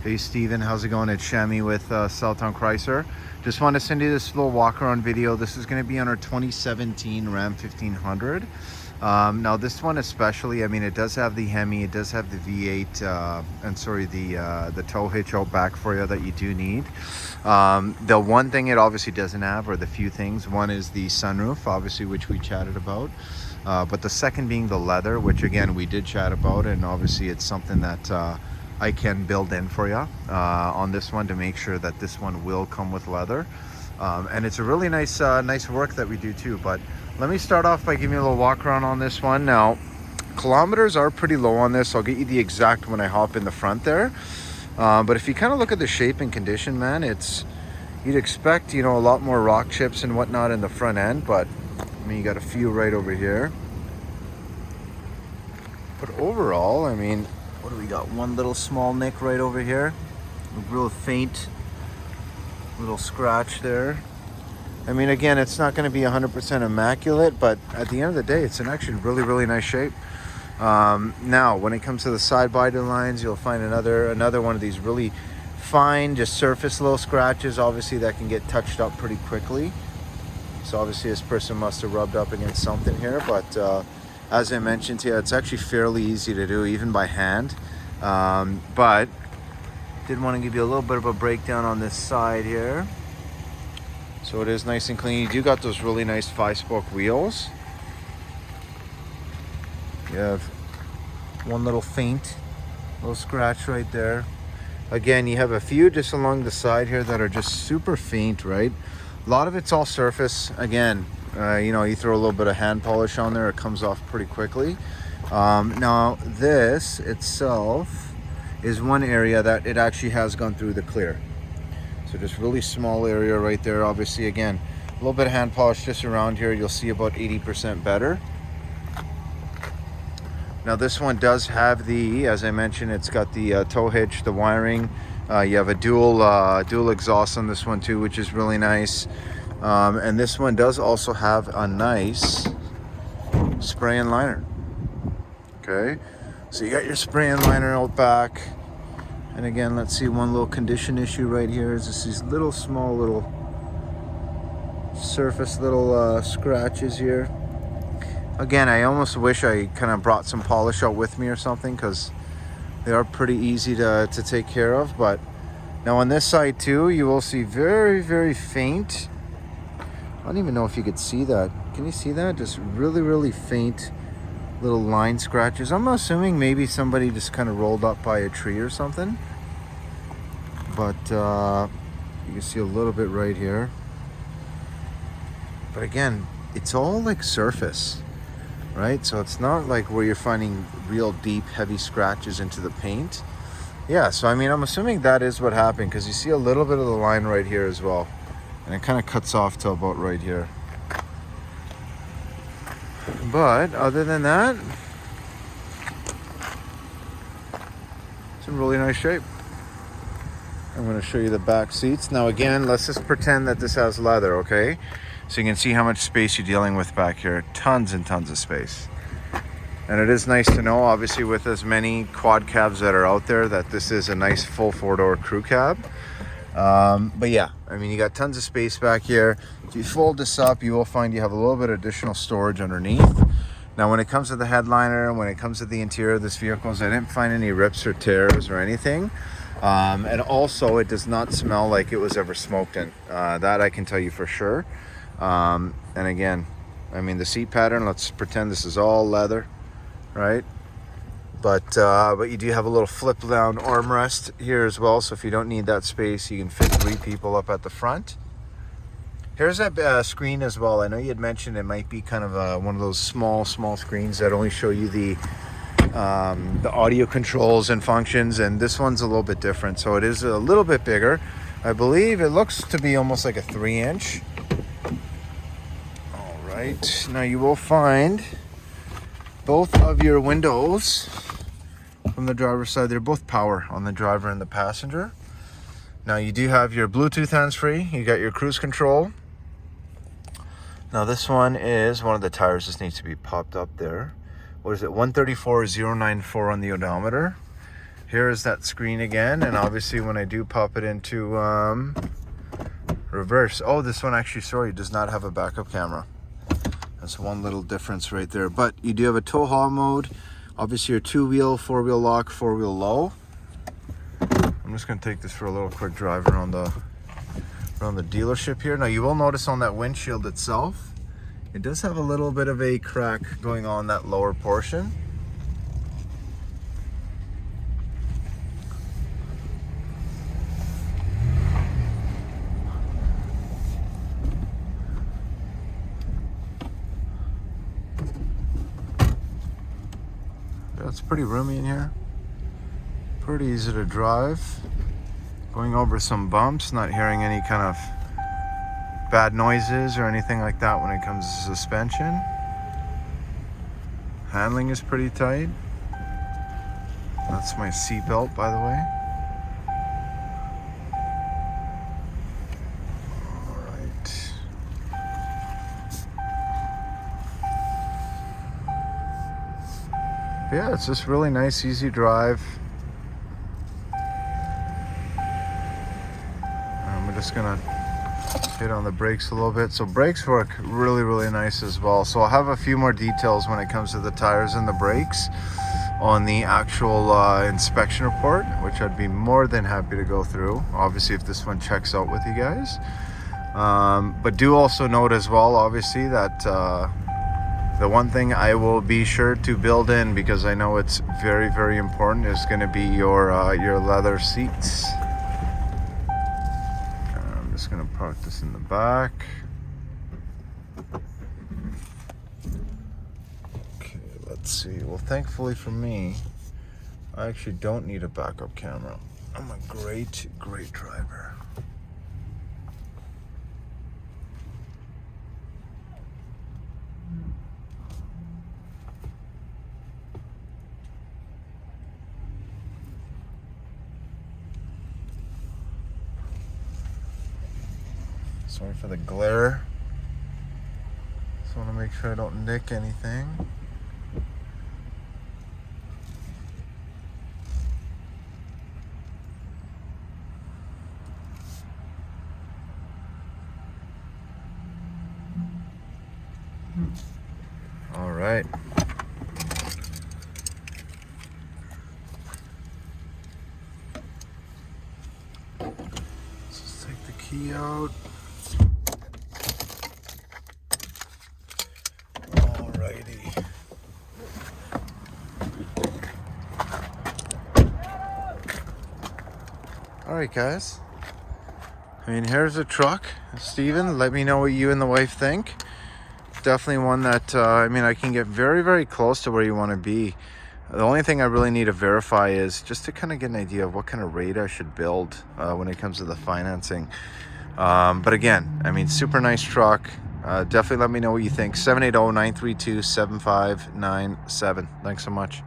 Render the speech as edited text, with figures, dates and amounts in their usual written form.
Hey Steven, how's it going? It's Shammi with Southtown Chrysler. Just want to send you this little walk around video. This is going to be on our 2017 Ram 1500. Now this one especially, I mean, it does have the Hemi, it does have the V8, the tow hitch out back for you that you do need. The one thing it obviously doesn't have, or the few things, one is the sunroof, obviously, which we chatted about. But the second being the leather, which again, we did chat about, and obviously it's something that I can build in for you on this one to make sure that this one will come with leather. And it's a really nice work that we do too. But let me start off by giving you a little walk around on this one. Now, kilometers are pretty low on this. I'll get you the exact when I hop in the front there. But if you kind of look at the shape and condition, man, you'd expect, you know, a lot more rock chips and whatnot in the front end. But I mean, you got a few right over here. But overall, I mean, what do we got? One little small nick right over here. A real faint little scratch there. I mean, again, it's not going to be 100% immaculate, but at the end of the day, it's in actually really, really nice shape. Now, when it comes to the side binder lines, you'll find another one of these really fine, just surface little scratches, obviously, that can get touched up pretty quickly. So obviously this person must have rubbed up against something here, but as I mentioned to you, it's actually fairly easy to do, even by hand. But did want to give you a little bit of a breakdown on this side here. So it is nice and clean. You do got those really nice 5-spoke wheels. You have one little faint little scratch right there. Again, you have a few just along the side here that are just super faint, right? A lot of it's all surface. Again, you know, you throw a little bit of hand polish on there, it comes off pretty quickly. Now this itself is one area that it actually has gone through the clear. So just really small area right there. Obviously, again, a little bit of hand polish just around here. You'll see about 80% better. Now this one does have the, as I mentioned, it's got the tow hitch, the wiring. You have a dual exhaust on this one too, which is really nice. And this one does also have a nice spray and liner. Okay, so you got your spray and liner out back. And again, let's see, one little condition issue right here is just these small little surface scratches here. Again, I almost wish I kind of brought some polish out with me or something, because they are pretty easy to take care of. But now on this side too, you will see very, very faint. I don't even know if you could see that. Can you see that? Just really, really faint little line scratches. I'm assuming maybe somebody just kind of rolled up by a tree or something. But you can see a little bit right here. But again, it's all like surface, right? So it's not like where you're finding real deep, heavy scratches into the paint. Yeah, so I mean, I'm assuming that is what happened, because you see a little bit of the line right here as well. And it kind of cuts off to about right here. But other than that, it's in really nice shape. I'm going to show you the back seats. Now again, let's just pretend that this has leather, okay? So you can see how much space you're dealing with back here. Tons and tons of space. And it is nice to know, obviously, with as many quad cabs that are out there, that this is a nice full 4-door crew cab. But yeah, I mean, you got tons of space back here. If you fold this up, you will find you have a little bit of additional storage underneath. Now, when it comes to the headliner, when it comes to the interior of this vehicle, I didn't find any rips or tears or anything. And also, it does not smell like it was ever smoked in. That I can tell you for sure. And again, I mean, the seat pattern, let's pretend this is all leather, right? But you do have a little flip down armrest here as well. So if you don't need that space, you can fit 3 people up at the front. Here's that screen as well. I know you had mentioned it might be kind of one of those small screens that only show you the audio controls and functions. And this one's a little bit different. So it is a little bit bigger. I believe it looks to be almost like a 3-inch. All right. Now you will find both of your windows from the driver's side, they're both power on the driver and the passenger. Now you do have your Bluetooth hands-free, you got your cruise control. Now this one is, one of the tires just needs to be popped up there. What is it, 134,094 on the odometer. here is that screen again, and obviously when I do pop it into reverse, oh, this one actually, sorry, does not have a backup camera. That's one little difference right there. But you do have a tow haul mode, obviously your 2-wheel, 4-wheel lock, 4-wheel low. I'm just going to take this for a little quick drive around the dealership here. Now you will notice on that windshield itself, it does have a little bit of a crack going on that lower portion. It's pretty roomy in here. Pretty easy to drive. Going over some bumps, not hearing any kind of bad noises or anything like that when it comes to suspension. Handling is pretty tight. That's my seat belt, by the way. Yeah, it's just really nice, easy drive. We're just gonna hit on the brakes a little bit. So brakes work really, really nice as well. So I'll have a few more details when it comes to the tires and the brakes on the actual inspection report, which I'd be more than happy to go through, obviously, if this one checks out with you guys. But do also note as well, obviously, that the one thing I will be sure to build in, because I know it's very, very important, is going to be your leather seats. I'm just going to park this in the back. Okay, let's see. Well, thankfully for me, I actually don't need a backup camera. I'm a great, great driver. Sorry for the glare. Just want to make sure I don't nick anything. All right. Let's just take the key out. All right, guys. I mean, here's a truck. Steven, let me know what you and the wife think. Definitely one that, I mean, I can get very, very close to where you want to be. The only thing I really need to verify is just to kind of get an idea of what kind of rate I should build when it comes to the financing. But again, I mean, super nice truck. Definitely let me know what you think. 780-932-7597. Thanks so much.